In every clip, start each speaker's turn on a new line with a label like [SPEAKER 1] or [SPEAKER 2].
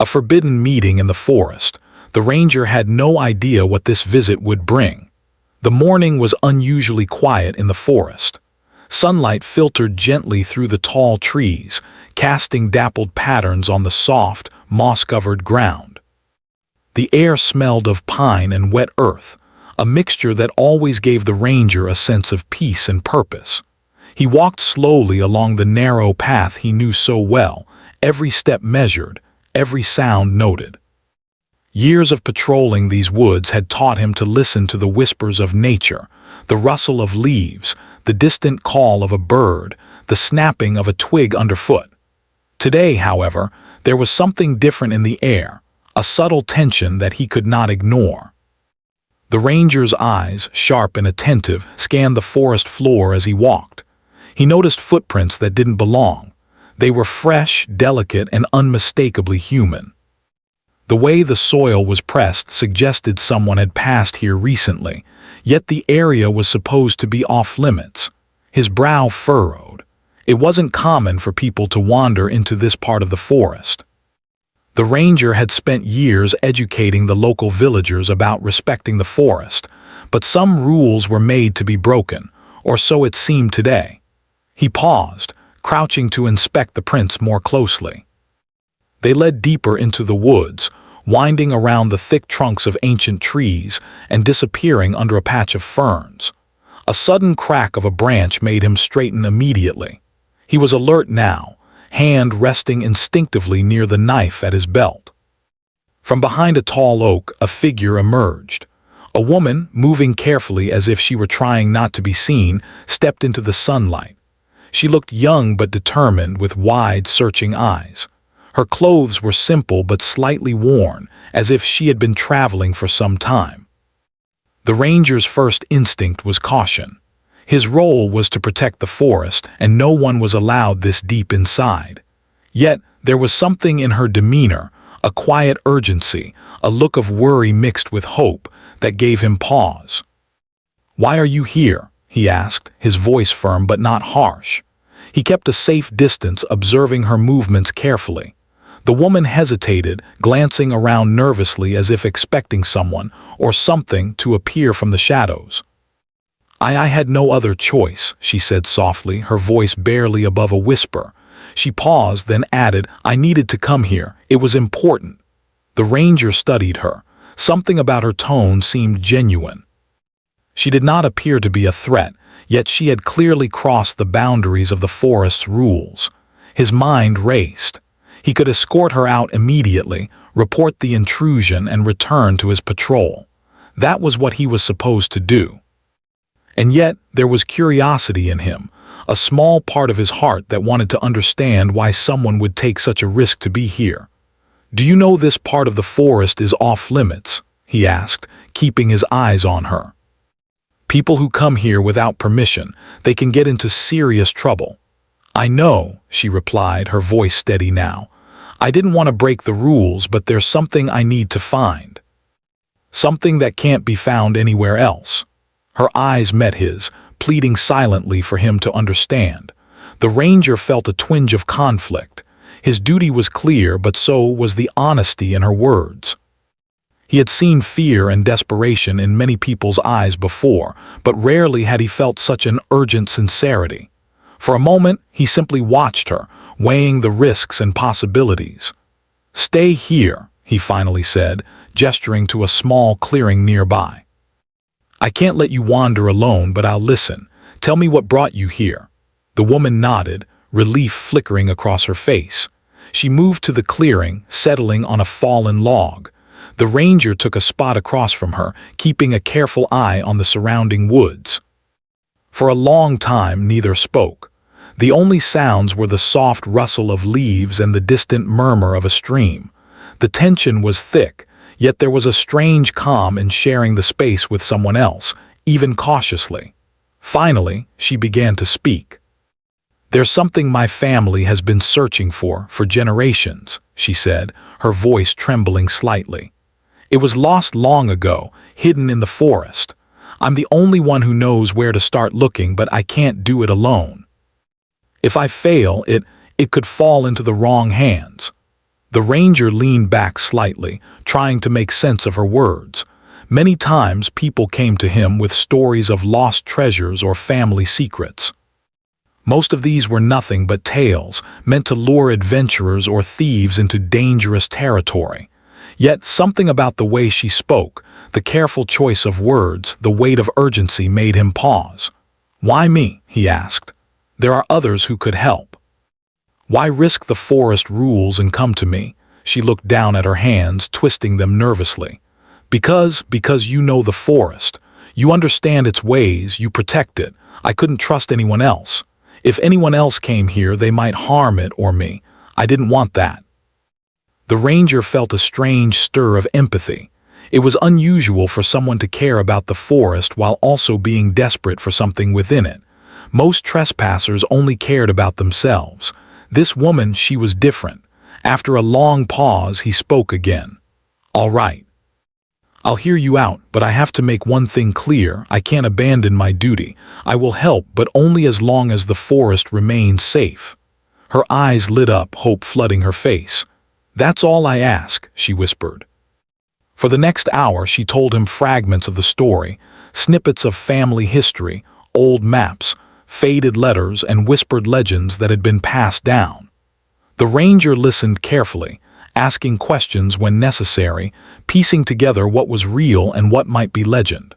[SPEAKER 1] A forbidden meeting in the forest. The ranger had no idea what this visit would bring. The morning was unusually quiet in the forest. Sunlight filtered gently through the tall trees, casting dappled patterns on the soft, moss-covered ground. The air smelled of pine and wet earth, a mixture that always gave the ranger a sense of peace and purpose. He walked slowly along the narrow path he knew so well, every step measured, every sound noted. Years of patrolling these woods had taught him to listen to the whispers of nature, the rustle of leaves, the distant call of a bird, the snapping of a twig underfoot. Today, however, there was something different in the air, a subtle tension that he could not ignore. The ranger's eyes, sharp and attentive, scanned the forest floor as he walked. He noticed footprints that didn't belong. They were fresh, delicate, and unmistakably human. The way the soil was pressed suggested someone had passed here recently, yet the area was supposed to be off-limits. His brow furrowed. It wasn't common for people to wander into this part of the forest. The ranger had spent years educating the local villagers about respecting the forest, but some rules were made to be broken, or so it seemed today. He paused, crouching to inspect the prints more closely. They led deeper into the woods, winding around the thick trunks of ancient trees and disappearing under a patch of ferns. A sudden crack of a branch made him straighten immediately. He was alert now, hand resting instinctively near the knife at his belt. From behind a tall oak, a figure emerged. A woman, moving carefully as if she were trying not to be seen, stepped into the sunlight. She looked young but determined, with wide, searching eyes. Her clothes were simple but slightly worn, as if she had been traveling for some time. The ranger's first instinct was caution. His role was to protect the forest, and no one was allowed this deep inside. Yet, there was something in her demeanor, a quiet urgency, a look of worry mixed with hope, that gave him pause. "Why are you here?" he asked, his voice firm but not harsh. He kept a safe distance, observing her movements carefully. The woman hesitated, glancing around nervously as if expecting someone or something to appear from the shadows. I had no other choice," she said softly, her voice barely above a whisper. She paused, then added, "I needed to come here. It was important." The ranger studied her. Something about her tone seemed genuine. She did not appear to be a threat, yet she had clearly crossed the boundaries of the forest's rules. His mind raced. He could escort her out immediately, report the intrusion, and return to his patrol. That was what he was supposed to do. And yet, there was curiosity in him, a small part of his heart that wanted to understand why someone would take such a risk to be here. "Do you know this part of the forest is off-limits?" he asked, keeping his eyes on her. "People who come here without permission, they can get into serious trouble." "I know," she replied, her voice steady now. "I didn't want to break the rules, but there's something I need to find. Something that can't be found anywhere else." Her eyes met his, pleading silently for him to understand. The ranger felt a twinge of conflict. His duty was clear, but so was the honesty in her words. He had seen fear and desperation in many people's eyes before, but rarely had he felt such an urgent sincerity. For a moment, he simply watched her, weighing the risks and possibilities. "Stay here," he finally said, gesturing to a small clearing nearby. "I can't let you wander alone, but I'll listen. Tell me what brought you here." The woman nodded, relief flickering across her face. She moved to the clearing, settling on a fallen log. The ranger took a spot across from her, keeping a careful eye on the surrounding woods. For a long time, neither spoke. The only sounds were the soft rustle of leaves and the distant murmur of a stream. The tension was thick, yet there was a strange calm in sharing the space with someone else, even cautiously. Finally, she began to speak. "There's something my family has been searching for generations," she said, her voice trembling slightly. "It was lost long ago, hidden in the forest. I'm the only one who knows where to start looking, but I can't do it alone. If I fail, it could fall into the wrong hands." The ranger leaned back slightly, trying to make sense of her words. Many times people came to him with stories of lost treasures or family secrets. Most of these were nothing but tales, meant to lure adventurers or thieves into dangerous territory. Yet something about the way she spoke, the careful choice of words, the weight of urgency made him pause. "Why me?" he asked. "There are others who could help." "Why risk the forest rules and come to me?" She looked down at her hands, twisting them nervously. Because you know the forest. You understand its ways, you protect it. I couldn't trust anyone else. If anyone else came here, they might harm it or me. I didn't want that." The ranger felt a strange stir of empathy. It was unusual for someone to care about the forest while also being desperate for something within it. Most trespassers only cared about themselves. This woman, she was different. After a long pause, he spoke again. "All right. I'll hear you out, but I have to make one thing clear. I can't abandon my duty. I will help, but only as long as the forest remains safe." Her eyes lit up, hope flooding her face. "That's all I ask," she whispered. For the next hour, she told him fragments of the story, snippets of family history, old maps, faded letters, and whispered legends that had been passed down. The ranger listened carefully, asking questions when necessary, piecing together what was real and what might be legend.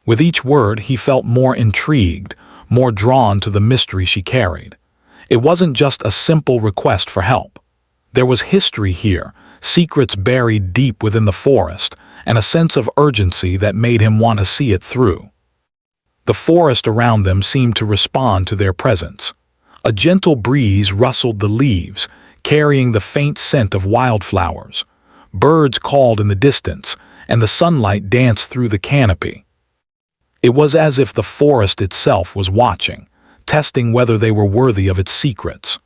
[SPEAKER 1] With each word, he felt more intrigued, more drawn to the mystery she carried. It wasn't just a simple request for help. There was history here, secrets buried deep within the forest, and a sense of urgency that made him want to see it through. The forest around them seemed to respond to their presence. A gentle breeze rustled the leaves, carrying the faint scent of wildflowers. Birds called in the distance, and the sunlight danced through the canopy. It was as if the forest itself was watching, testing whether they were worthy of its secrets.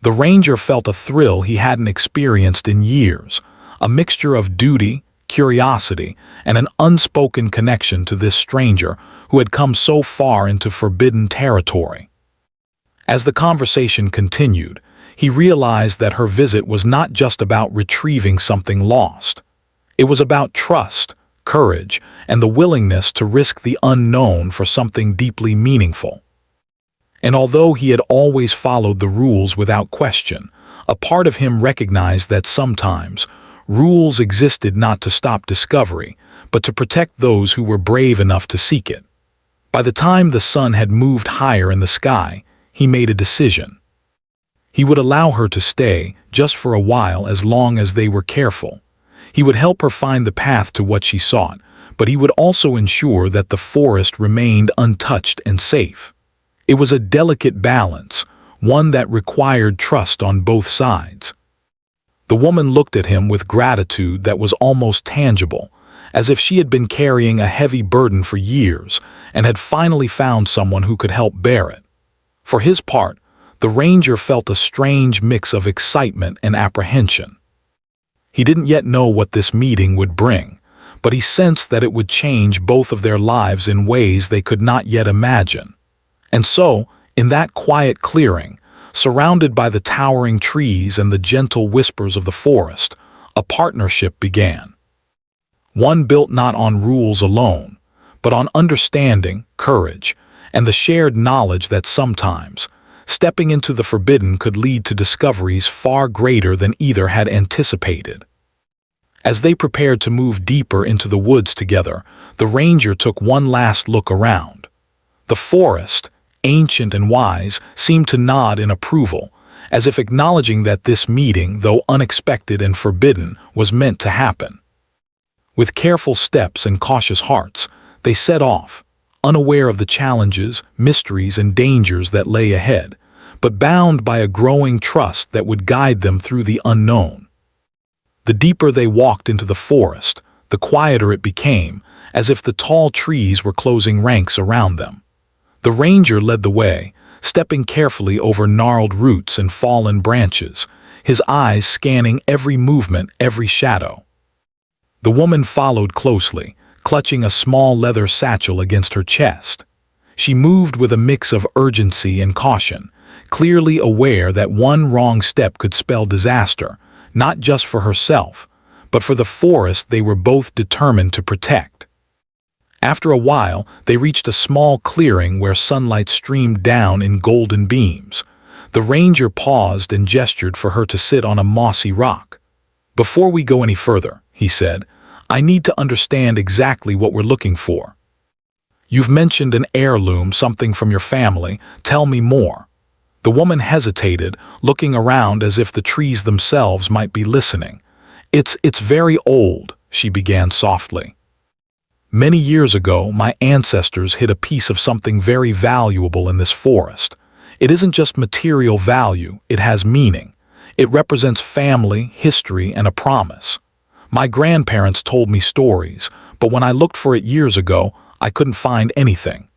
[SPEAKER 1] The ranger felt a thrill he hadn't experienced in years, a mixture of duty, curiosity, and an unspoken connection to this stranger who had come so far into forbidden territory. As the conversation continued, he realized that her visit was not just about retrieving something lost. It was about trust, courage, and the willingness to risk the unknown for something deeply meaningful. And although he had always followed the rules without question, a part of him recognized that sometimes rules existed not to stop discovery, but to protect those who were brave enough to seek it. By the time the sun had moved higher in the sky, he made a decision. He would allow her to stay, just for a while, as long as they were careful. He would help her find the path to what she sought, but he would also ensure that the forest remained untouched and safe. It was a delicate balance, one that required trust on both sides. The woman looked at him with gratitude that was almost tangible, as if she had been carrying a heavy burden for years and had finally found someone who could help bear it. For his part, the ranger felt a strange mix of excitement and apprehension. He didn't yet know what this meeting would bring, but he sensed that it would change both of their lives in ways they could not yet imagine. And so, in that quiet clearing, surrounded by the towering trees and the gentle whispers of the forest, a partnership began. One built not on rules alone, but on understanding, courage, and the shared knowledge that sometimes, stepping into the forbidden could lead to discoveries far greater than either had anticipated. As they prepared to move deeper into the woods together, the ranger took one last look around. The forest, ancient and wise, seemed to nod in approval, as if acknowledging that this meeting, though unexpected and forbidden, was meant to happen. With careful steps and cautious hearts, they set off, unaware of the challenges, mysteries, and dangers that lay ahead, but bound by a growing trust that would guide them through the unknown. The deeper they walked into the forest, the quieter it became, as if the tall trees were closing ranks around them. The ranger led the way, stepping carefully over gnarled roots and fallen branches, his eyes scanning every movement, every shadow. The woman followed closely, clutching a small leather satchel against her chest. She moved with a mix of urgency and caution, clearly aware that one wrong step could spell disaster, not just for herself, but for the forest they were both determined to protect. After a while, they reached a small clearing where sunlight streamed down in golden beams. The ranger paused and gestured for her to sit on a mossy rock. "Before we go any further," he said, "I need to understand exactly what we're looking for. You've mentioned an heirloom, something from your family. Tell me more." The woman hesitated, looking around as if the trees themselves might be listening. It's very old," she began softly. "Many years ago, my ancestors hid a piece of something very valuable in this forest. It isn't just material value, it has meaning. It represents family, history, and a promise. My grandparents told me stories, but when I looked for it years ago, I couldn't find anything.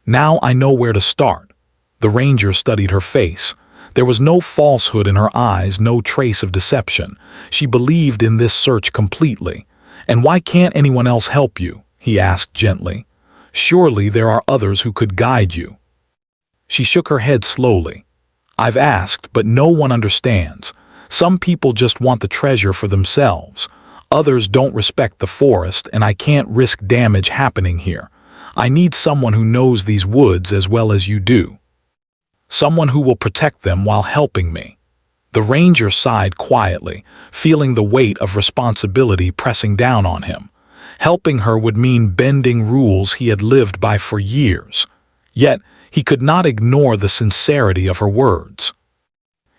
[SPEAKER 1] Now I know where to start." The ranger studied her face. There was no falsehood in her eyes, no trace of deception. She believed in this search completely. "And why can't anyone else help you?" he asked gently. "Surely there are others who could guide you." She shook her head slowly. "I've asked, but no one understands. Some people just want the treasure for themselves. Others don't respect the forest, and I can't risk damage happening here. I need someone who knows these woods as well as you do. Someone who will protect them while helping me." The ranger sighed quietly, feeling the weight of responsibility pressing down on him. Helping her would mean bending rules he had lived by for years. Yet, he could not ignore the sincerity of her words.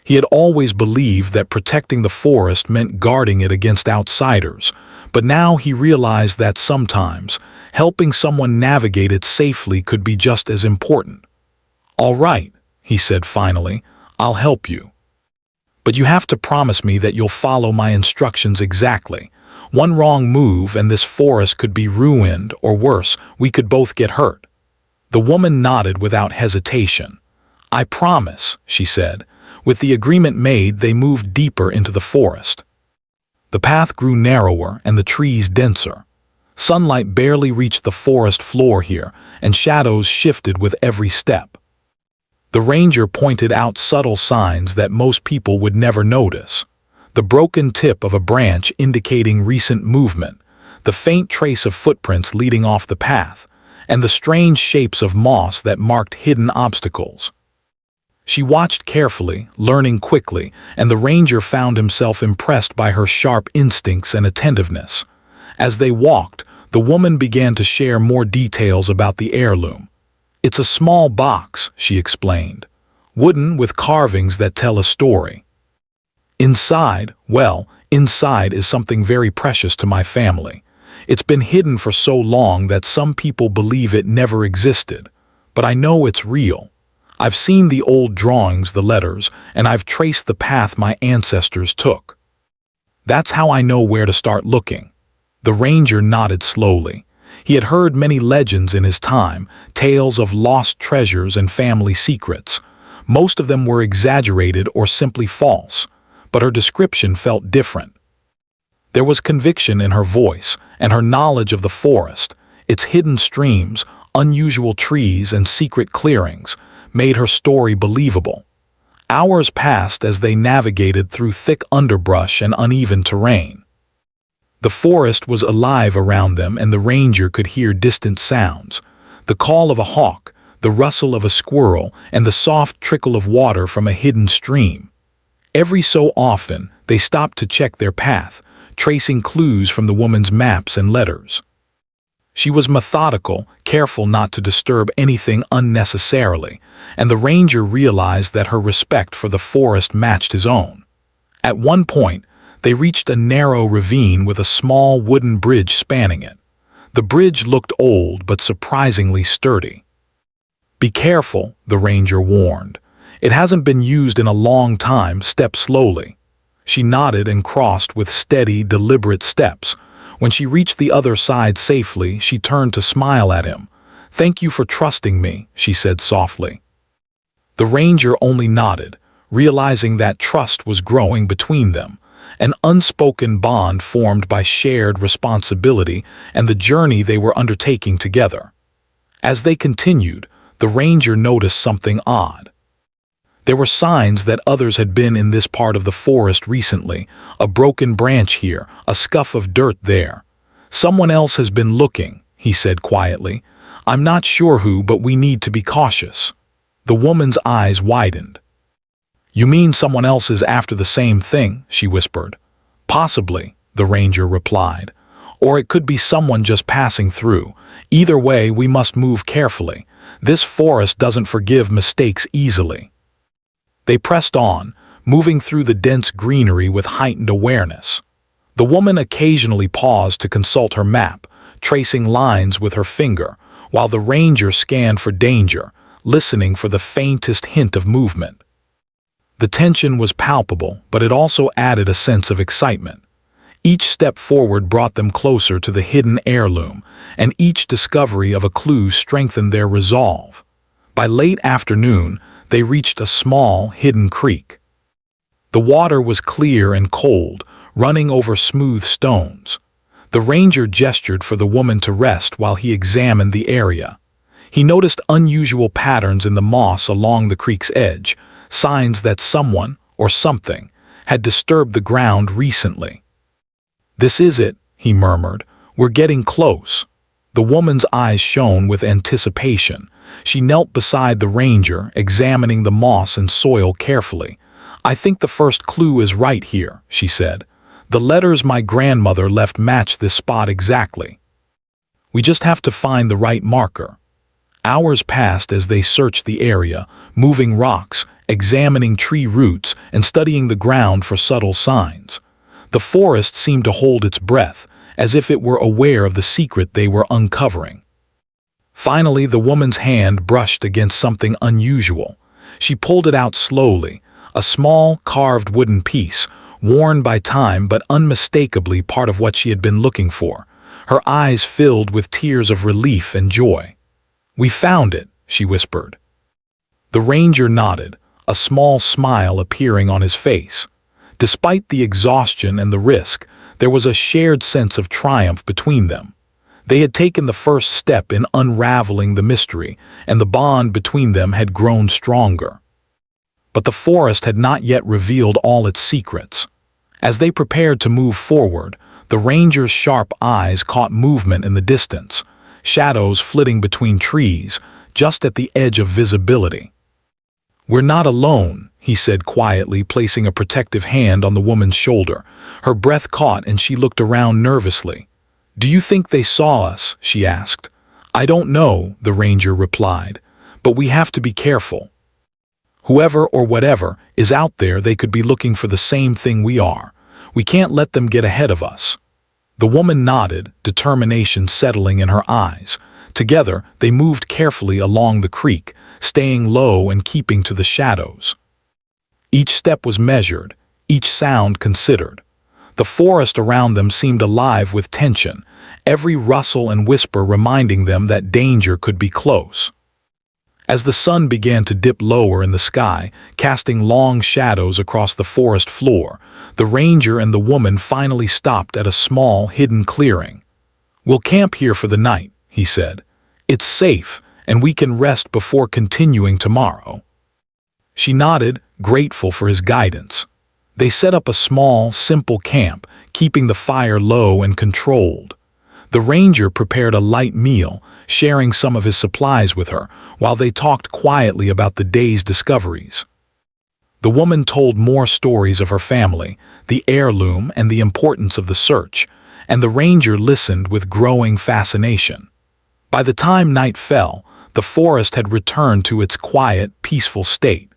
[SPEAKER 1] He had always believed that protecting the forest meant guarding it against outsiders, but now he realized that sometimes helping someone navigate it safely could be just as important. "All right," he said finally, "I'll help you. But you have to promise me that you'll follow my instructions exactly. One wrong move and this forest could be ruined, or worse, we could both get hurt." The woman nodded without hesitation. "I promise," she said. With the agreement made, they moved deeper into the forest. The path grew narrower and the trees denser. Sunlight barely reached the forest floor here, and shadows shifted with every step. The ranger pointed out subtle signs that most people would never notice. The broken tip of a branch indicating recent movement, the faint trace of footprints leading off the path, and the strange shapes of moss that marked hidden obstacles. She watched carefully, learning quickly, and the ranger found himself impressed by her sharp instincts and attentiveness. As they walked, the woman began to share more details about the heirloom. "It's a small box," she explained, "wooden with carvings that tell a story. Inside is something very precious to my family. It's been hidden for so long that some people believe it never existed, but I know it's real. I've seen the old drawings, the letters, and I've traced the path my ancestors took. That's how I know where to start looking." The ranger nodded slowly. He had heard many legends in his time, tales of lost treasures and family secrets. Most of them were exaggerated or simply false, but her description felt different. There was conviction in her voice, and her knowledge of the forest, its hidden streams, unusual trees, and secret clearings, made her story believable. Hours passed as they navigated through thick underbrush and uneven terrain. The forest was alive around them, and the ranger could hear distant sounds: the call of a hawk, the rustle of a squirrel, and the soft trickle of water from a hidden stream. Every so often, they stopped to check their path, tracing clues from the woman's maps and letters. She was methodical, careful not to disturb anything unnecessarily, and the ranger realized that her respect for the forest matched his own. At one point, they reached a narrow ravine with a small wooden bridge spanning it. The bridge looked old but surprisingly sturdy. "Be careful," the ranger warned. "It hasn't been used in a long time. Step slowly." She nodded and crossed with steady, deliberate steps. When she reached the other side safely, she turned to smile at him. "Thank you for trusting me," she said softly. The ranger only nodded, realizing that trust was growing between them, an unspoken bond formed by shared responsibility and the journey they were undertaking together. As they continued, the ranger noticed something odd. There were signs that others had been in this part of the forest recently, a broken branch here, a scuff of dirt there. Someone else has been looking, he said quietly. I'm not sure who, but we need to be cautious. The woman's eyes widened. You mean someone else is after the same thing, she whispered. Possibly, the ranger replied. Or it could be someone just passing through. Either way, we must move carefully. This forest doesn't forgive mistakes easily. They pressed on, moving through the dense greenery with heightened awareness. The woman occasionally paused to consult her map, tracing lines with her finger, while the ranger scanned for danger, listening for the faintest hint of movement. The tension was palpable, but it also added a sense of excitement. Each step forward brought them closer to the hidden heirloom, and each discovery of a clue strengthened their resolve. By late afternoon, they reached a small, hidden creek. The water was clear and cold, running over smooth stones. The ranger gestured for the woman to rest while he examined the area. He noticed unusual patterns in the moss along the creek's edge, signs that someone, or something, had disturbed the ground recently. This is it, he murmured. We're getting close. The woman's eyes shone with anticipation. She knelt beside the ranger, examining the moss and soil carefully. I think the first clue is right here, she said. The letters my grandmother left match this spot exactly. We just have to find the right marker. Hours passed as they searched the area, moving rocks, examining tree roots, and studying the ground for subtle signs. The forest seemed to hold its breath, as if it were aware of the secret they were uncovering. Finally, the woman's hand brushed against something unusual. She pulled it out slowly, a small, carved wooden piece, worn by time but unmistakably part of what she had been looking for. Her eyes filled with tears of relief and joy. We found it, she whispered. The ranger nodded, a small smile appearing on his face. Despite the exhaustion and the risk, there was a shared sense of triumph between them. They had taken the first step in unraveling the mystery, and the bond between them had grown stronger. But the forest had not yet revealed all its secrets. As they prepared to move forward, the ranger's sharp eyes caught movement in the distance, shadows flitting between trees, just at the edge of visibility. We're not alone, he said quietly, placing a protective hand on the woman's shoulder. Her breath caught and she looked around nervously. Do you think they saw us? She asked. I don't know, the ranger replied, but we have to be careful. Whoever or whatever is out there, they could be looking for the same thing we are. We can't let them get ahead of us. The woman nodded, determination settling in her eyes. Together, they moved carefully along the creek, staying low and keeping to the shadows. Each step was measured, each sound considered. The forest around them seemed alive with tension, every rustle and whisper reminding them that danger could be close. As the sun began to dip lower in the sky, casting long shadows across the forest floor, the ranger and the woman finally stopped at a small, hidden clearing. We'll camp here for the night, he said. It's safe, and we can rest before continuing tomorrow. She nodded, grateful for his guidance. They set up a small, simple camp, keeping the fire low and controlled. The ranger prepared a light meal, sharing some of his supplies with her, while they talked quietly about the day's discoveries. The woman told more stories of her family, the heirloom, and the importance of the search, and the ranger listened with growing fascination. By the time night fell, the forest had returned to its quiet, peaceful state.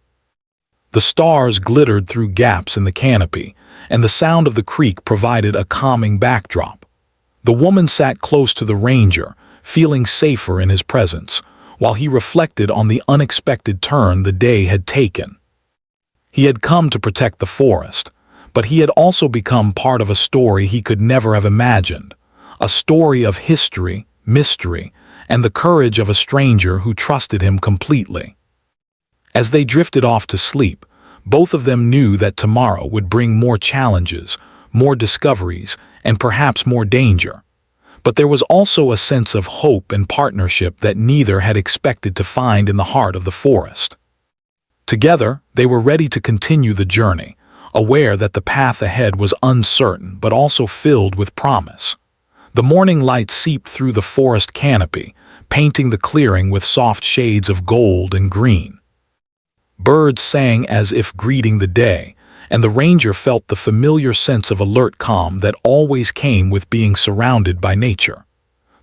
[SPEAKER 1] The stars glittered through gaps in the canopy, and the sound of the creek provided a calming backdrop. The woman sat close to the ranger, feeling safer in his presence, while he reflected on the unexpected turn the day had taken. He had come to protect the forest, but he had also become part of a story he could never have imagined, a story of history, mystery, and the courage of a stranger who trusted him completely. As they drifted off to sleep, both of them knew that tomorrow would bring more challenges, more discoveries, and perhaps more danger. But there was also a sense of hope and partnership that neither had expected to find in the heart of the forest. Together, they were ready to continue the journey, aware that the path ahead was uncertain but also filled with promise. The morning light seeped through the forest canopy, painting the clearing with soft shades of gold and green. Birds sang as if greeting the day, and the ranger felt the familiar sense of alert calm that always came with being surrounded by nature.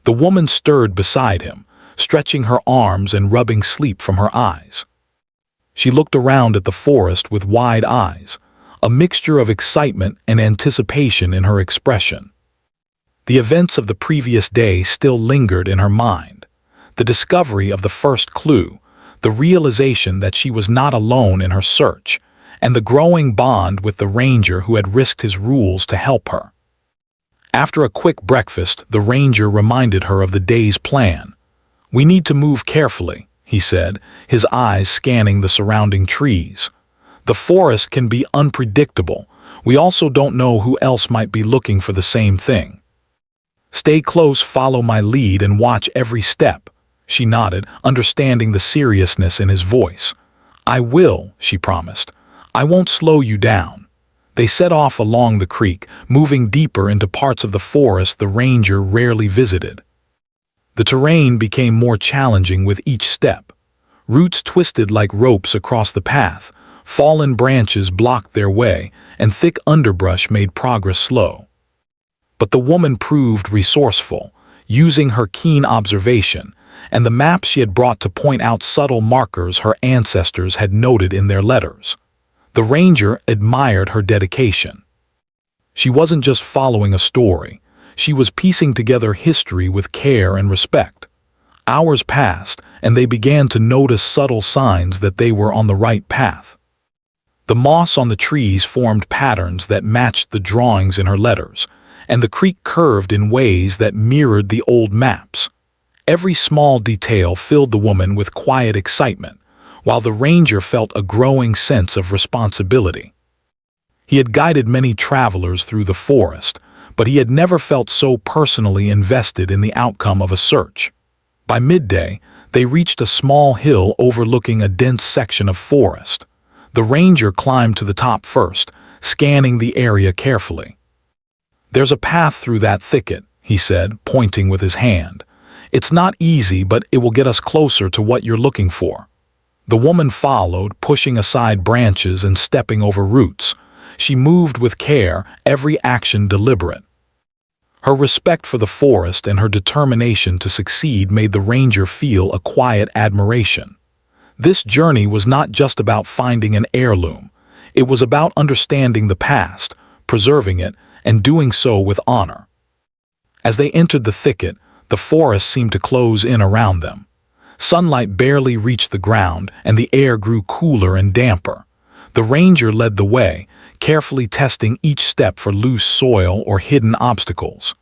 [SPEAKER 1] The woman stirred beside him, stretching her arms and rubbing sleep from her eyes. She looked around at the forest with wide eyes, a mixture of excitement and anticipation in her expression. The events of the previous day still lingered in her mind. The discovery of the first clue, the realization that she was not alone in her search, and the growing bond with the ranger who had risked his rules to help her. After a quick breakfast, the ranger reminded her of the day's plan. "We need to move carefully," he said, his eyes scanning the surrounding trees. "The forest can be unpredictable. We also don't know who else might be looking for the same thing. Stay close, follow my lead, and watch every step." She nodded, understanding the seriousness in his voice. "I will," she promised. "I won't slow you down." They set off along the creek, moving deeper into parts of the forest the ranger rarely visited. The terrain became more challenging with each step. Roots twisted like ropes across the path, fallen branches blocked their way, and thick underbrush made progress slow. But the woman proved resourceful, using her keen observation and the maps she had brought to point out subtle markers her ancestors had noted in their letters. The ranger admired her dedication. She wasn't just following a story. She was piecing together history with care and respect. Hours passed, and they began to notice subtle signs that they were on the right path. The moss on the trees formed patterns that matched the drawings in her letters, and the creek curved in ways that mirrored the old maps. Every small detail filled the woman with quiet excitement, while the ranger felt a growing sense of responsibility. He had guided many travelers through the forest, but he had never felt so personally invested in the outcome of a search. By midday, they reached a small hill overlooking a dense section of forest. The ranger climbed to the top first, scanning the area carefully. "There's a path through that thicket," he said, pointing with his hand. "It's not easy, but it will get us closer to what you're looking for." The woman followed, pushing aside branches and stepping over roots. She moved with care, every action deliberate. Her respect for the forest and her determination to succeed made the ranger feel a quiet admiration. This journey was not just about finding an heirloom. It was about understanding the past, preserving it, and doing so with honor. As they entered the thicket, the forest seemed to close in around them. Sunlight barely reached the ground, and the air grew cooler and damper. The ranger led the way, carefully testing each step for loose soil or hidden obstacles.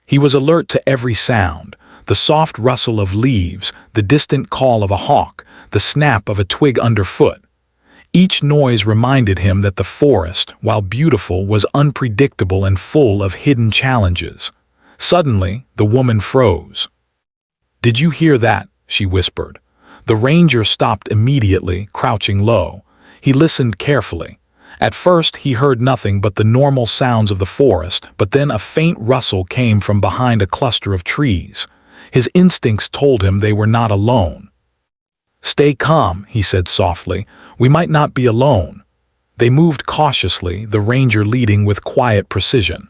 [SPEAKER 1] He was alert to every sound: the soft rustle of leaves, the distant call of a hawk, the snap of a twig underfoot. Each noise reminded him that the forest, while beautiful, was unpredictable and full of hidden challenges. Suddenly, the woman froze. "Did you hear that?" she whispered. The ranger stopped immediately, crouching low. He listened carefully. At first, he heard nothing but the normal sounds of the forest, but then a faint rustle came from behind a cluster of trees. His instincts told him they were not alone. "Stay calm," he said softly. "We might not be alone." They moved cautiously, the ranger leading with quiet precision.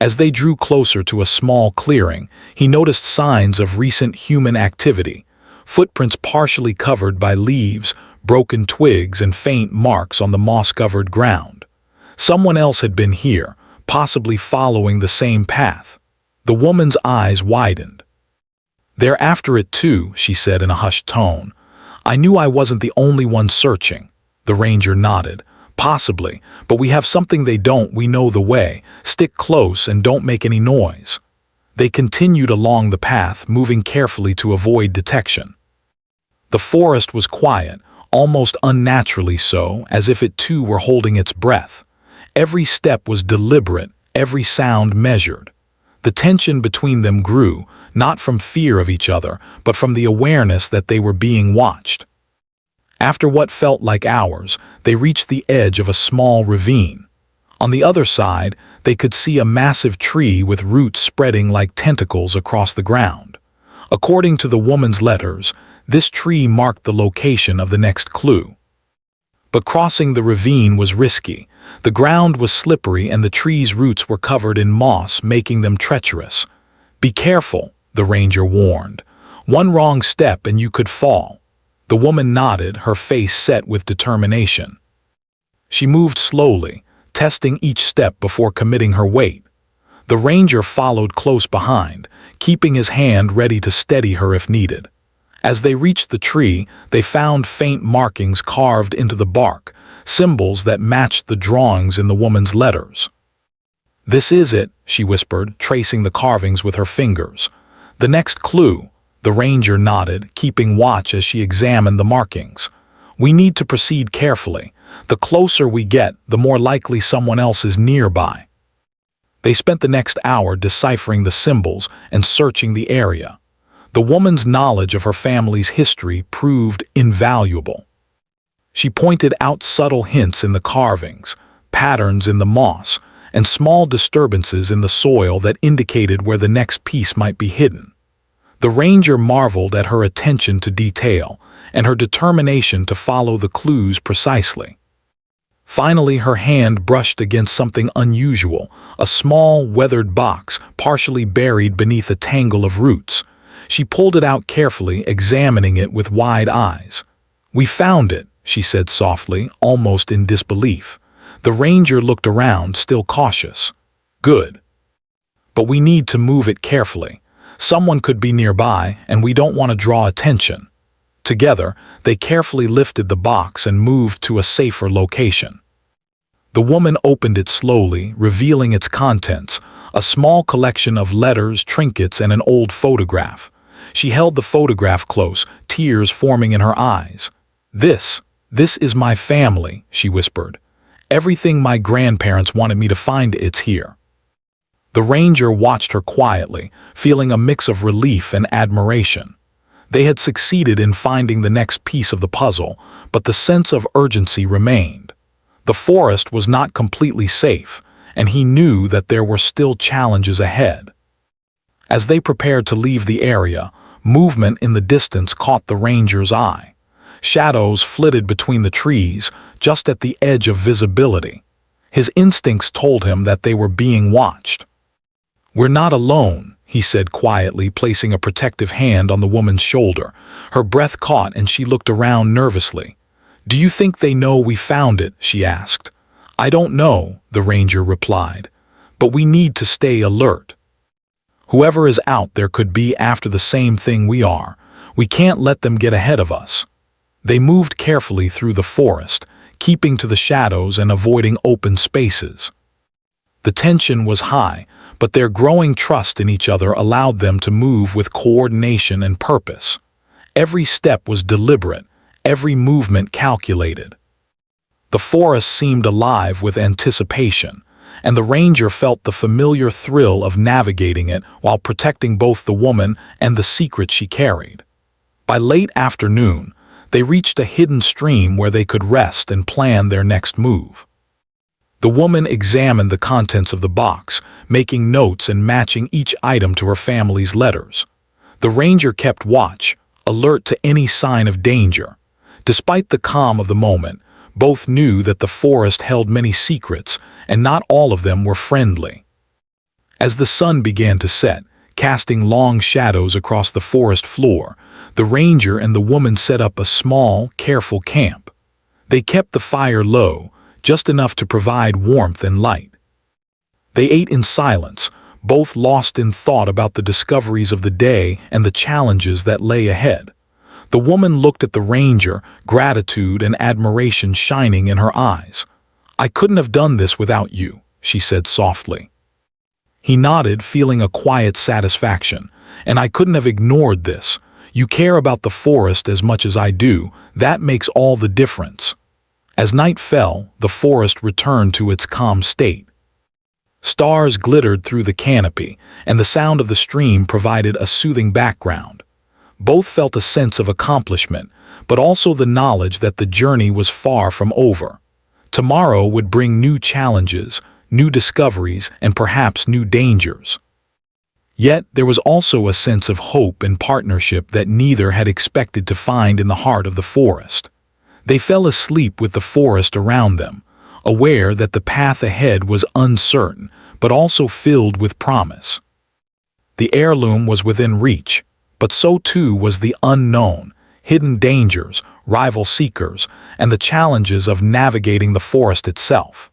[SPEAKER 1] As they drew closer to a small clearing, he noticed signs of recent human activity: footprints partially covered by leaves, broken twigs, and faint marks on the moss-covered ground. Someone else had been here, possibly following the same path. The woman's eyes widened. "They're after it too," she said in a hushed tone. "I knew I wasn't the only one searching." The ranger nodded. "Possibly, but we have something they don't. We know the way. Stick close and don't make any noise." They continued along the path, moving carefully to avoid detection. The forest was quiet, almost unnaturally so, as if it too were holding its breath. Every step was deliberate, every sound measured. The tension between them grew, not from fear of each other, but from the awareness that they were being watched. After what felt like hours, they reached the edge of a small ravine. On the other side, they could see a massive tree with roots spreading like tentacles across the ground. According to the woman's letters, this tree marked the location of the next clue. But crossing the ravine was risky. The ground was slippery and the tree's roots were covered in moss, making them treacherous. "Be careful," the ranger warned. "One wrong step and you could fall." The woman nodded, her face set with determination. She moved slowly, testing each step before committing her weight. The ranger followed close behind, keeping his hand ready to steady her if needed. As they reached the tree, they found faint markings carved into the bark, symbols that matched the drawings in the woman's letters. "This is it," she whispered, tracing the carvings with her fingers. "The next clue," the ranger nodded, keeping watch as she examined the markings. "We need to proceed carefully. The closer we get, the more likely someone else is nearby." They spent the next hour deciphering the symbols and searching the area. The woman's knowledge of her family's history proved invaluable. She pointed out subtle hints in the carvings, patterns in the moss, and small disturbances in the soil that indicated where the next piece might be hidden. The ranger marveled at her attention to detail and her determination to follow the clues precisely. Finally, her hand brushed against something unusual, a small, weathered box partially buried beneath a tangle of roots. She pulled it out carefully, examining it with wide eyes. "We found it," she said softly, almost in disbelief. The ranger looked around, still cautious. "Good. But we need to move it carefully. Someone could be nearby, and we don't want to draw attention." Together, they carefully lifted the box and moved to a safer location. The woman opened it slowly, revealing its contents, a small collection of letters, trinkets, and an old photograph. She held the photograph close, tears forming in her eyes. This is my family," she whispered. "Everything my grandparents wanted me to find, it's here." The ranger watched her quietly, feeling a mix of relief and admiration. They had succeeded in finding the next piece of the puzzle, but the sense of urgency remained. The forest was not completely safe, and he knew that there were still challenges ahead. As they prepared to leave the area, movement in the distance caught the ranger's eye. Shadows flitted between the trees, just at the edge of visibility. His instincts told him that they were being watched. "We're not alone," he said quietly, placing a protective hand on the woman's shoulder. Her breath caught and she looked around nervously. "Do you think they know we found it?" she asked. "I don't know," the ranger replied, "but we need to stay alert. Whoever is out there could be after the same thing we are. We can't let them get ahead of us." They moved carefully through the forest, keeping to the shadows and avoiding open spaces. The tension was high, but their growing trust in each other allowed them to move with coordination and purpose. Every step was deliberate, every movement calculated. The forest seemed alive with anticipation, and the ranger felt the familiar thrill of navigating it while protecting both the woman and the secret she carried. By late afternoon, they reached a hidden stream where they could rest and plan their next move. The woman examined the contents of the box, making notes and matching each item to her family's letters. The ranger kept watch, alert to any sign of danger. Despite the calm of the moment, both knew that the forest held many secrets, and not all of them were friendly. As the sun began to set, casting long shadows across the forest floor, the ranger and the woman set up a small, careful camp. They kept the fire low, just enough to provide warmth and light. They ate in silence, both lost in thought about the discoveries of the day and the challenges that lay ahead. The woman looked at the ranger, gratitude and admiration shining in her eyes. "I couldn't have done this without you," she said softly. He nodded, feeling a quiet satisfaction. "And I couldn't have ignored this. You care about the forest as much as I do. That makes all the difference." As night fell, the forest returned to its calm state. Stars glittered through the canopy, and the sound of the stream provided a soothing background. Both felt a sense of accomplishment, but also the knowledge that the journey was far from over. Tomorrow would bring new challenges, new discoveries, and perhaps new dangers. Yet there was also a sense of hope and partnership that neither had expected to find in the heart of the forest. They fell asleep with the forest around them, aware that the path ahead was uncertain, but also filled with promise. The heirloom was within reach, but so too was the unknown, hidden dangers, rival seekers, and the challenges of navigating the forest itself.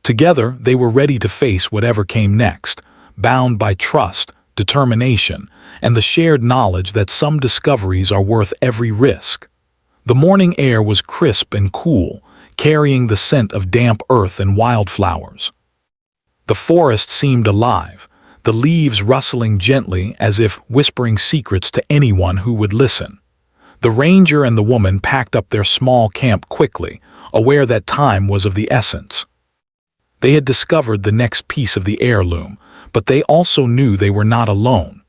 [SPEAKER 1] Together, they were ready to face whatever came next, bound by trust, determination, and the shared knowledge that some discoveries are worth every risk. The morning air was crisp and cool, carrying the scent of damp earth and wildflowers. The forest seemed alive, the leaves rustling gently as if whispering secrets to anyone who would listen. The ranger and the woman packed up their small camp quickly, aware that time was of the essence. They had discovered the next piece of the heirloom, but they also knew they were not alone.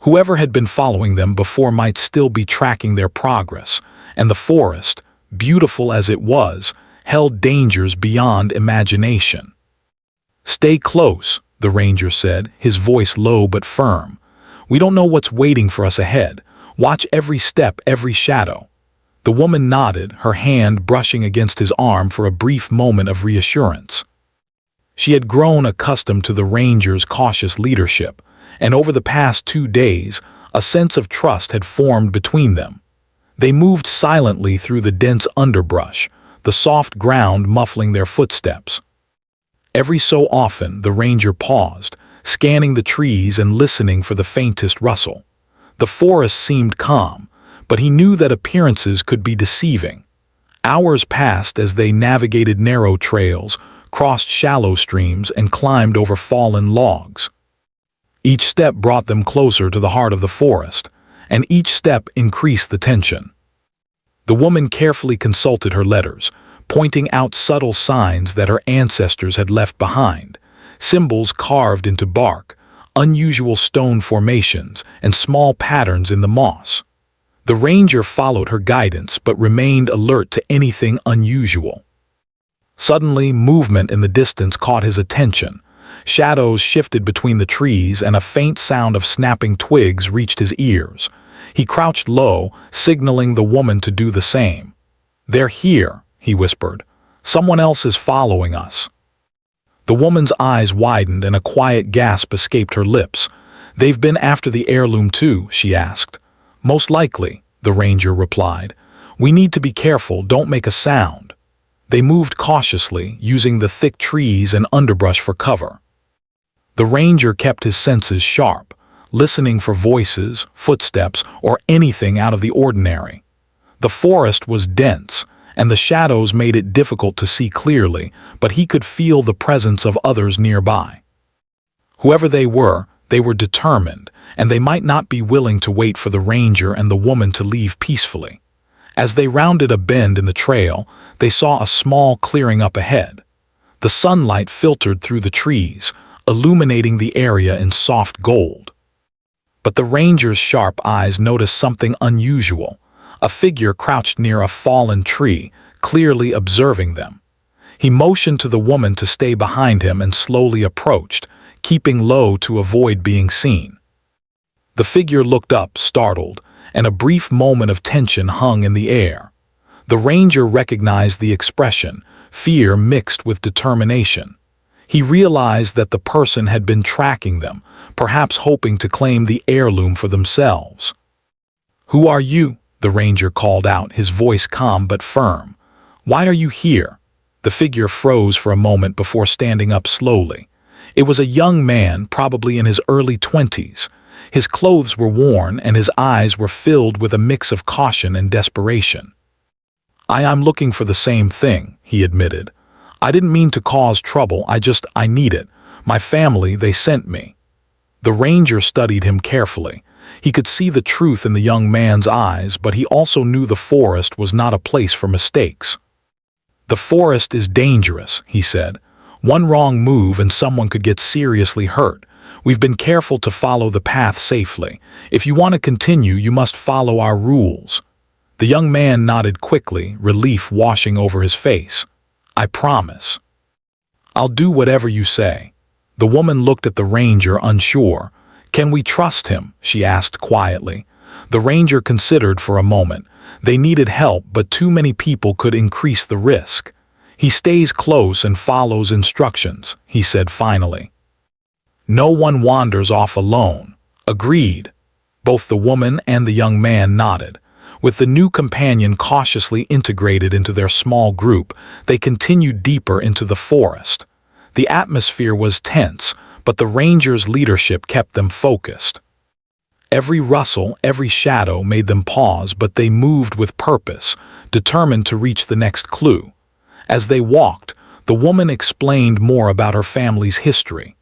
[SPEAKER 1] Whoever had been following them before might still be tracking their progress, and the forest, beautiful as it was, held dangers beyond imagination. "Stay close," the ranger said, his voice low but firm. "We don't know what's waiting for us ahead. Watch every step, every shadow." The woman nodded, her hand brushing against his arm for a brief moment of reassurance. She had grown accustomed to the ranger's cautious leadership, and over the past 2 days, a sense of trust had formed between them. They moved silently through the dense underbrush, the soft ground muffling their footsteps. Every so often, the ranger paused, scanning the trees and listening for the faintest rustle. The forest seemed calm, but he knew that appearances could be deceiving. Hours passed as they navigated narrow trails, crossed shallow streams, and climbed over fallen logs. Each step brought them closer to the heart of the forest, and each step increased the tension. The woman carefully consulted her letters, pointing out subtle signs that her ancestors had left behind, symbols carved into bark, unusual stone formations, and small patterns in the moss. The ranger followed her guidance but remained alert to anything unusual. Suddenly, movement in the distance caught his attention. Shadows shifted between the trees and a faint sound of snapping twigs reached his ears. He crouched low, signaling the woman to do the same. "They're here," he whispered. "Someone else is following us." The woman's eyes widened and a quiet gasp escaped her lips. "They've been after the heirloom too?" she asked. "Most likely," the ranger replied. "We need to be careful, don't make a sound." They moved cautiously, using the thick trees and underbrush for cover. The ranger kept his senses sharp, listening for voices, footsteps, or anything out of the ordinary. The forest was dense, and the shadows made it difficult to see clearly, but he could feel the presence of others nearby. Whoever they were determined, and they might not be willing to wait for the ranger and the woman to leave peacefully. As they rounded a bend in the trail, they saw a small clearing up ahead. The sunlight filtered through the trees, illuminating the area in soft gold. But the ranger's sharp eyes noticed something unusual. A figure crouched near a fallen tree, clearly observing them. He motioned to the woman to stay behind him and slowly approached, keeping low to avoid being seen. The figure looked up, startled, and a brief moment of tension hung in the air. The ranger recognized the expression, fear mixed with determination. He realized that the person had been tracking them, perhaps hoping to claim the heirloom for themselves. "Who are you?" the ranger called out, his voice calm but firm. "Why are you here?" The figure froze for a moment before standing up slowly. It was a young man, probably in his early 20s. His clothes were worn and his eyes were filled with a mix of caution and desperation. I'm looking for the same thing," he admitted. "I didn't mean to cause trouble, I need it. My family, they sent me." The ranger studied him carefully. He could see the truth in the young man's eyes, but he also knew the forest was not a place for mistakes. "The forest is dangerous," he said. "One wrong move and someone could get seriously hurt. We've been careful to follow the path safely. If you want to continue, you must follow our rules." The young man nodded quickly, relief washing over his face. "I promise. I'll do whatever you say." The woman looked at the ranger, unsure. "Can we trust him?" she asked quietly. The ranger considered for a moment. They needed help, but too many people could increase the risk. "He stays close and follows instructions," he said finally. "No one wanders off alone." "Agreed." Both the woman and the young man nodded. With the new companion cautiously integrated into their small group, they continued deeper into the forest. The atmosphere was tense, but the ranger's leadership kept them focused. Every rustle, every shadow made them pause, but they moved with purpose, determined to reach the next clue. As they walked, the woman explained more about her family's history.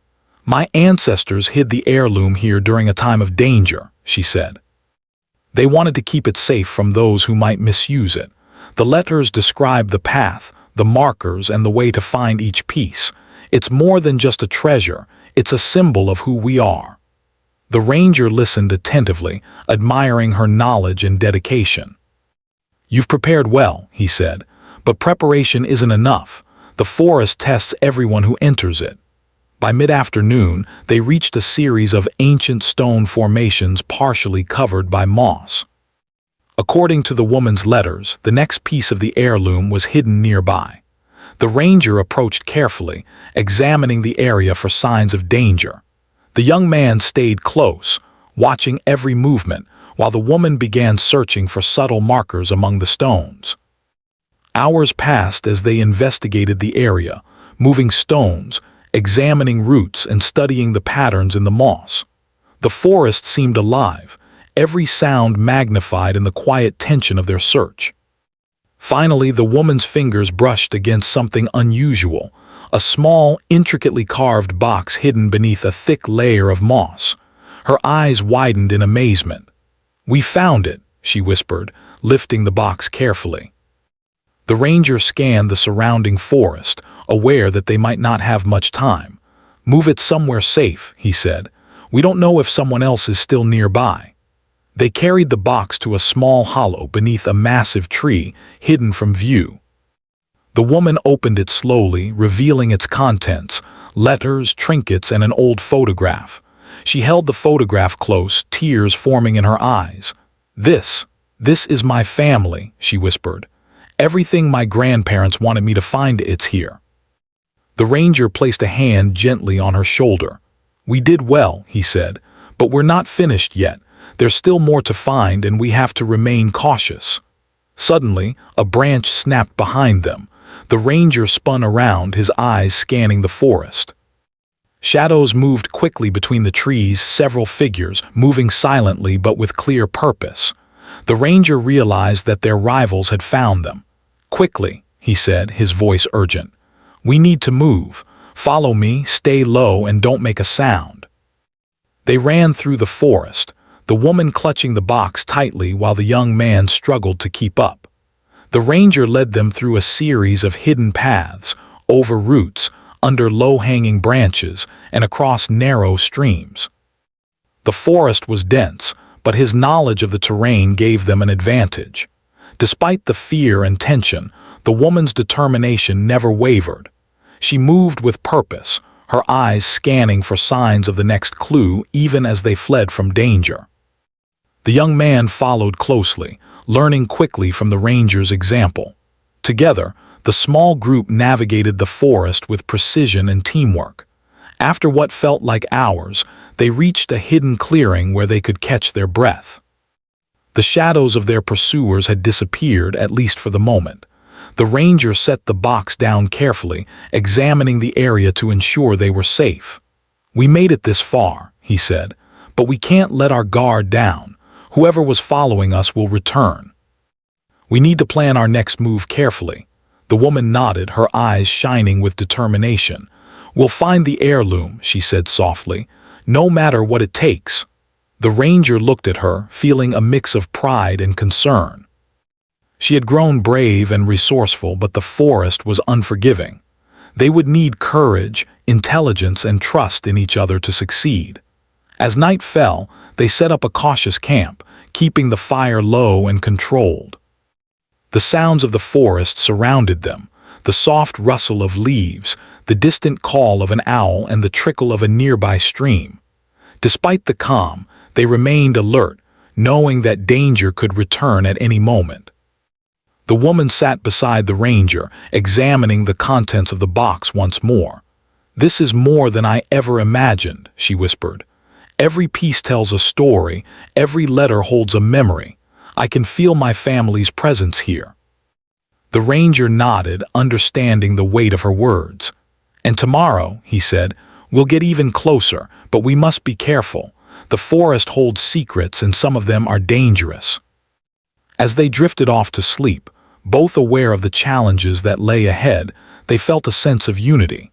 [SPEAKER 1] "My ancestors hid the heirloom here during a time of danger," she said. "They wanted to keep it safe from those who might misuse it. The letters describe the path, the markers, and the way to find each piece. It's more than just a treasure, it's a symbol of who we are." The ranger listened attentively, admiring her knowledge and dedication. "You've prepared well," he said, "but preparation isn't enough. The forest tests everyone who enters it." By mid-afternoon, they reached a series of ancient stone formations partially covered by moss. According to the woman's letters, the next piece of the heirloom was hidden nearby. The ranger approached carefully, examining the area for signs of danger. The young man stayed close, watching every movement, while the woman began searching for subtle markers among the stones. Hours passed as they investigated the area, moving stones, examining roots, and studying the patterns in the moss. The forest seemed alive, every sound magnified in the quiet tension of their search. Finally, the woman's fingers brushed against something unusual, a small, intricately carved box hidden beneath a thick layer of moss. Her eyes widened in amazement. "We found it," she whispered, lifting the box carefully. The ranger scanned the surrounding forest, aware that they might not have much time. "Move it somewhere safe," he said. "We don't know if someone else is still nearby." They carried the box to a small hollow beneath a massive tree, hidden from view. The woman opened it slowly, revealing its contents: letters, trinkets, and an old photograph. She held the photograph close, tears forming in her eyes. This is my family," she whispered. "Everything my grandparents wanted me to find, it's here." The ranger placed a hand gently on her shoulder. "We did well," he said, "but we're not finished yet. There's still more to find, and we have to remain cautious." Suddenly, a branch snapped behind them. The ranger spun around, his eyes scanning the forest. Shadows moved quickly between the trees, several figures, moving silently but with clear purpose. The ranger realized that their rivals had found them. "Quickly," he said, his voice urgent. "We need to move. Follow me, stay low, and don't make a sound." They ran through the forest, the woman clutching the box tightly while the young man struggled to keep up. The ranger led them through a series of hidden paths, over roots, under low-hanging branches, and across narrow streams. The forest was dense, but his knowledge of the terrain gave them an advantage. Despite the fear and tension, the woman's determination never wavered. She moved with purpose, her eyes scanning for signs of the next clue even as they fled from danger. The young man followed closely, learning quickly from the ranger's example. Together, the small group navigated the forest with precision and teamwork. After what felt like hours, they reached a hidden clearing where they could catch their breath. The shadows of their pursuers had disappeared, at least for the moment. The ranger set the box down carefully, examining the area to ensure they were safe. "We made it this far," he said, "but we can't let our guard down. Whoever was following us will return. We need to plan our next move carefully." The woman nodded, her eyes shining with determination. "We'll find the heirloom," she said softly, "no matter what it takes." The ranger looked at her, feeling a mix of pride and concern. She had grown brave and resourceful, but the forest was unforgiving. They would need courage, intelligence, and trust in each other to succeed. As night fell, they set up a cautious camp, keeping the fire low and controlled. The sounds of the forest surrounded them, the soft rustle of leaves, the distant call of an owl, and the trickle of a nearby stream. Despite the calm, they remained alert, knowing that danger could return at any moment. The woman sat beside the ranger, examining the contents of the box once more. "This is more than I ever imagined," she whispered. "Every piece tells a story, every letter holds a memory. I can feel my family's presence here." The ranger nodded, understanding the weight of her words. "And tomorrow," he said, "we'll get even closer, but we must be careful. The forest holds secrets, and some of them are dangerous." As they drifted off to sleep, both aware of the challenges that lay ahead, they felt a sense of unity.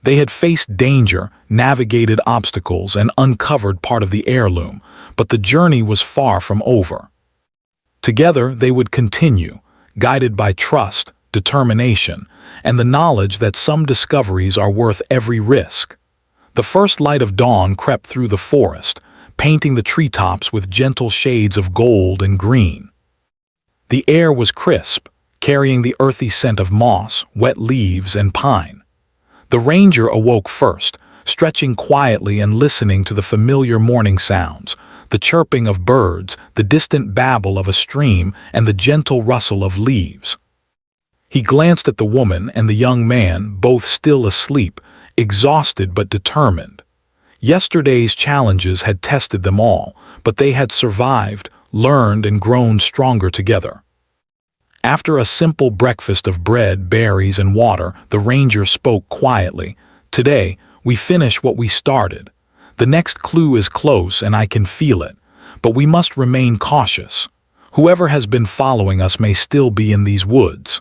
[SPEAKER 1] They had faced danger, navigated obstacles, and uncovered part of the heirloom, but the journey was far from over. Together they would continue, guided by trust, determination, and the knowledge that some discoveries are worth every risk. The first light of dawn crept through the forest, painting the treetops with gentle shades of gold and green. The air was crisp, carrying the earthy scent of moss, wet leaves, and pine. The ranger awoke first, stretching quietly and listening to the familiar morning sounds, the chirping of birds, the distant babble of a stream, and the gentle rustle of leaves. He glanced at the woman and the young man, both still asleep, exhausted but determined. Yesterday's challenges had tested them all, but they had survived, learned, and grown stronger together. After a simple breakfast of bread, berries, and water, the ranger spoke quietly. "Today, we finish what we started. The next clue is close and I can feel it, but we must remain cautious. Whoever has been following us may still be in these woods."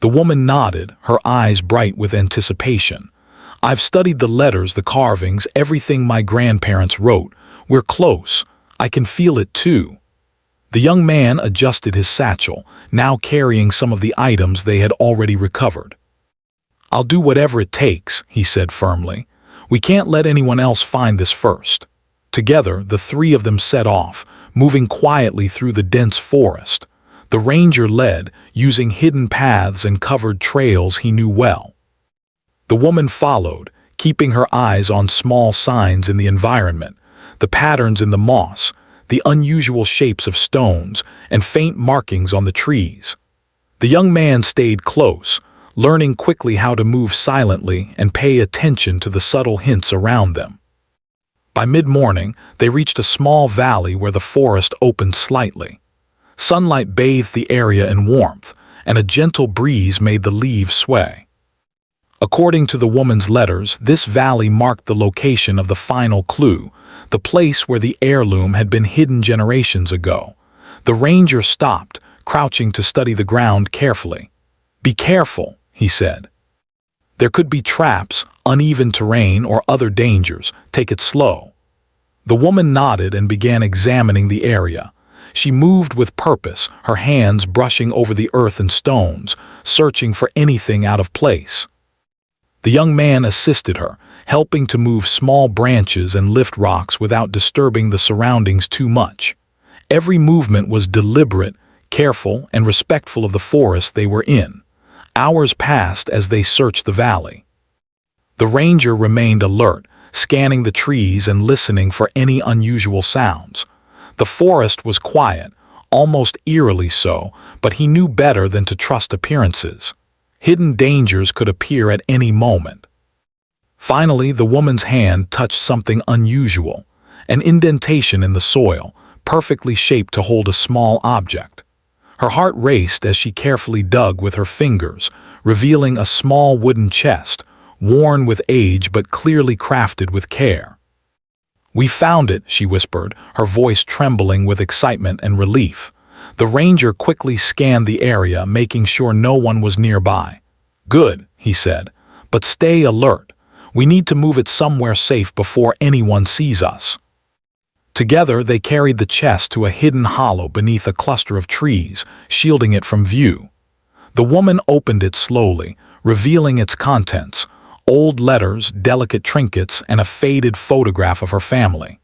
[SPEAKER 1] The woman nodded, her eyes bright with anticipation. "I've studied the letters, the carvings, everything my grandparents wrote. We're close. I can feel it too." The young man adjusted his satchel, now carrying some of the items they had already recovered. "I'll do whatever it takes," he said firmly. "We can't let anyone else find this first." Together, the three of them set off, moving quietly through the dense forest. The ranger led, using hidden paths and covered trails he knew well. The woman followed, keeping her eyes on small signs in the environment, the patterns in the moss, the unusual shapes of stones, and faint markings on the trees. The young man stayed close, learning quickly how to move silently and pay attention to the subtle hints around them. By mid-morning, they reached a small valley where the forest opened slightly. Sunlight bathed the area in warmth, and a gentle breeze made the leaves sway. According to the woman's letters, this valley marked the location of the final clue, the place where the heirloom had been hidden generations ago. The ranger stopped, crouching to study the ground carefully. "Be careful," he said. "There could be traps, uneven terrain, or other dangers. Take it slow." The woman nodded and began examining the area. She moved with purpose, her hands brushing over the earth and stones, searching for anything out of place. The young man assisted her, helping to move small branches and lift rocks without disturbing the surroundings too much. Every movement was deliberate, careful, and respectful of the forest they were in. Hours passed as they searched the valley. The ranger remained alert, scanning the trees and listening for any unusual sounds. The forest was quiet, almost eerily so, but he knew better than to trust appearances. Hidden dangers could appear at any moment. Finally, the woman's hand touched something unusual, an indentation in the soil, perfectly shaped to hold a small object. Her heart raced as she carefully dug with her fingers, revealing a small wooden chest, worn with age but clearly crafted with care. "We found it," she whispered, her voice trembling with excitement and relief. The ranger quickly scanned the area, making sure no one was nearby. "Good," he said, "but stay alert. We need to move it somewhere safe before anyone sees us." Together, they carried the chest to a hidden hollow beneath a cluster of trees, shielding it from view. The woman opened it slowly, revealing its contents, old letters, delicate trinkets, and a faded photograph of her family.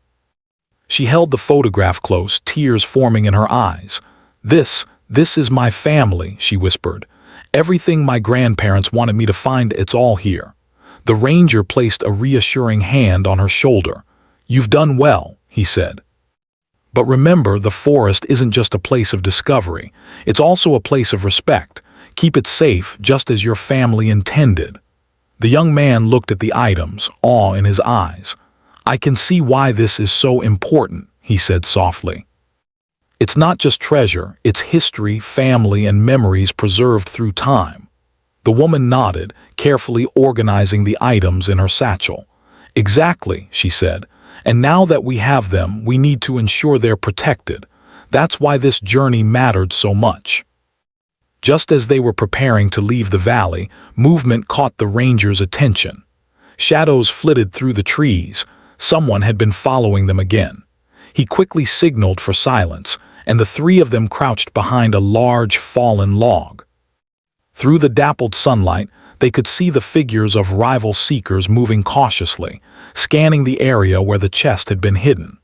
[SPEAKER 1] She held the photograph close, tears forming in her eyes. This is my family," she whispered. "Everything my grandparents wanted me to find, it's all here." The ranger placed a reassuring hand on her shoulder. "You've done well," he said. "But remember, the forest isn't just a place of discovery. It's also a place of respect. Keep it safe, just as your family intended." The young man looked at the items, awe in his eyes. "I can see why this is so important," he said softly. "It's not just treasure, it's history, family, and memories preserved through time." The woman nodded, carefully organizing the items in her satchel. "Exactly," she said. "And now that we have them, we need to ensure they're protected. That's why this journey mattered so much." Just as they were preparing to leave the valley, movement caught the ranger's attention. Shadows flitted through the trees. Someone had been following them again. He quickly signaled for silence, and the three of them crouched behind a large fallen log. Through the dappled sunlight, they could see the figures of rival seekers moving cautiously, scanning the area where the chest had been hidden.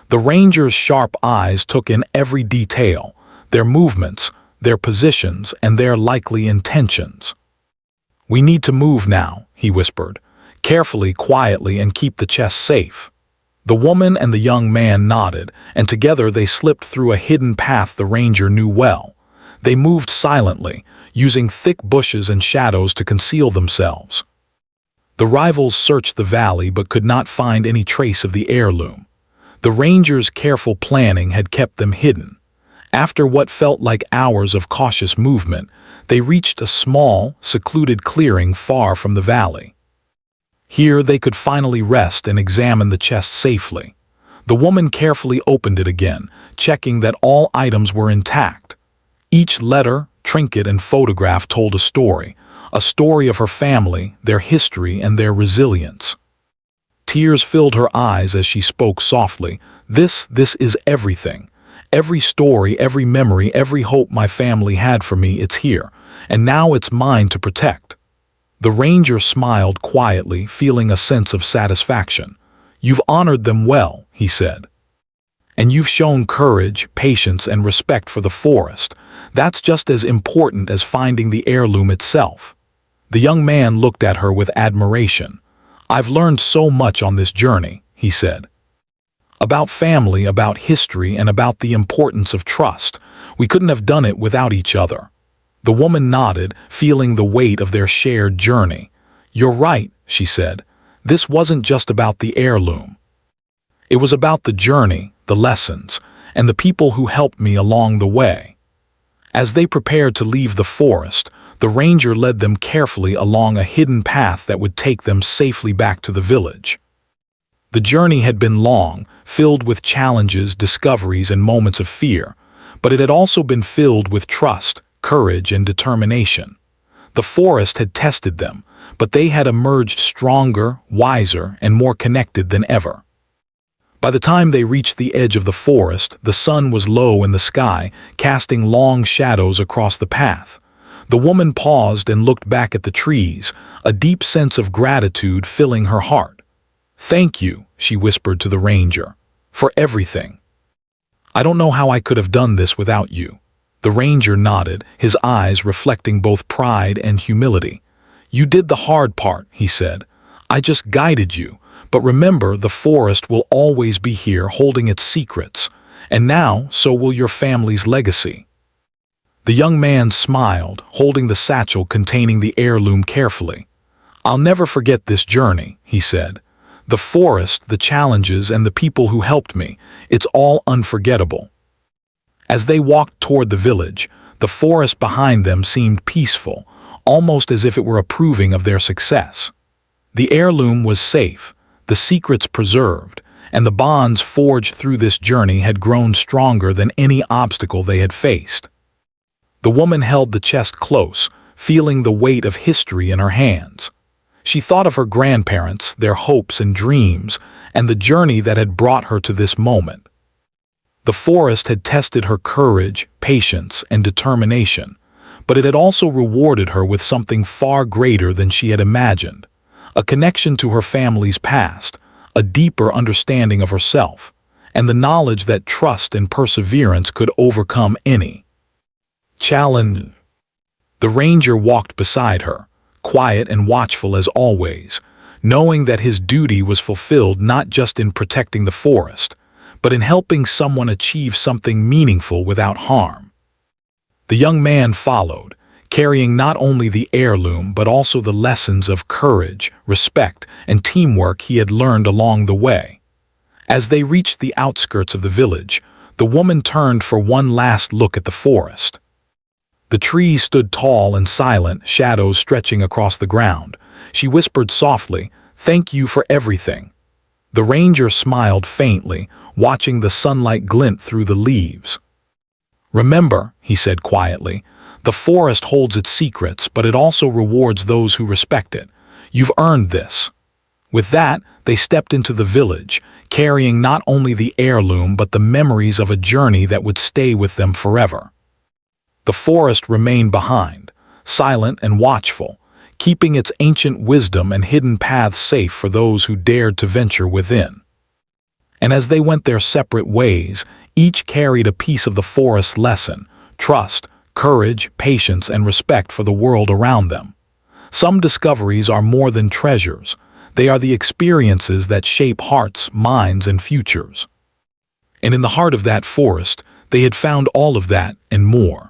[SPEAKER 1] The ranger's sharp eyes took in every detail, their movements, their positions, and their likely intentions. "We need to move now," he whispered. "Carefully, quietly, and keep the chest safe." The woman and the young man nodded, and together they slipped through a hidden path the ranger knew well. They moved silently, using thick bushes and shadows to conceal themselves. The rivals searched the valley but could not find any trace of the heirloom. The ranger's careful planning had kept them hidden. After what felt like hours of cautious movement, they reached a small, secluded clearing far from the valley. Here they could finally rest and examine the chest safely. The woman carefully opened it again, checking that all items were intact. Each letter, trinket, and photograph told a story of her family, their history, and their resilience. Tears filled her eyes as she spoke softly. This is everything. Every story, every memory, every hope my family had for me, it's here, and now it's mine to protect." The ranger smiled quietly, feeling a sense of satisfaction. "You've honored them well," he said. "And you've shown courage, patience, and respect for the forest. That's just as important as finding the heirloom itself." The young man looked at her with admiration. "I've learned so much on this journey," he said. "About family, about history, and about the importance of trust. We couldn't have done it without each other." The woman nodded, feeling the weight of their shared journey. "You're right," she said. "This wasn't just about the heirloom. It was about the journey, the lessons, and the people who helped me along the way." As they prepared to leave the forest, the ranger led them carefully along a hidden path that would take them safely back to the village. The journey had been long, filled with challenges, discoveries, and moments of fear, but it had also been filled with trust, courage, and determination. The forest had tested them, but they had emerged stronger, wiser, and more connected than ever. By the time they reached the edge of the forest, the sun was low in the sky, casting long shadows across the path. The woman paused and looked back at the trees, a deep sense of gratitude filling her heart. "Thank you," she whispered to the ranger, "for everything. I don't know how I could have done this without you." The ranger nodded, his eyes reflecting both pride and humility. "You did the hard part," he said. "I just guided you. But remember, the forest will always be here holding its secrets, and now so will your family's legacy." The young man smiled, holding the satchel containing the heirloom carefully. "I'll never forget this journey," he said. "The forest, the challenges, and the people who helped me, it's all unforgettable." As they walked toward the village, the forest behind them seemed peaceful, almost as if it were approving of their success. The heirloom was safe, the secrets preserved, and the bonds forged through this journey had grown stronger than any obstacle they had faced. The woman held the chest close, feeling the weight of history in her hands. She thought of her grandparents, their hopes and dreams, and the journey that had brought her to this moment. The forest had tested her courage, patience, and determination, but it had also rewarded her with something far greater than she had imagined, a connection to her family's past, a deeper understanding of herself, and the knowledge that trust and perseverance could overcome any challenge. The ranger walked beside her, quiet and watchful as always, knowing that his duty was fulfilled not just in protecting the forest, but in helping someone achieve something meaningful without harm. The young man followed, carrying not only the heirloom but also the lessons of courage, respect, and teamwork he had learned along the way. As they reached the outskirts of the village, the woman turned for one last look at the forest. The trees stood tall and silent, shadows stretching across the ground. She whispered softly, "Thank you for everything." The ranger smiled faintly, watching the sunlight glint through the leaves. "Remember," he said quietly, "the forest holds its secrets, but it also rewards those who respect it. You've earned this." With that, they stepped into the village, carrying not only the heirloom but the memories of a journey that would stay with them forever. The forest remained behind, silent and watchful, keeping its ancient wisdom and hidden paths safe for those who dared to venture within. And as they went their separate ways, each carried a piece of the forest's lesson: trust, courage, patience, and respect for the world around them. Some discoveries are more than treasures. They are the experiences that shape hearts, minds, and futures. And in the heart of that forest, they had found all of that and more.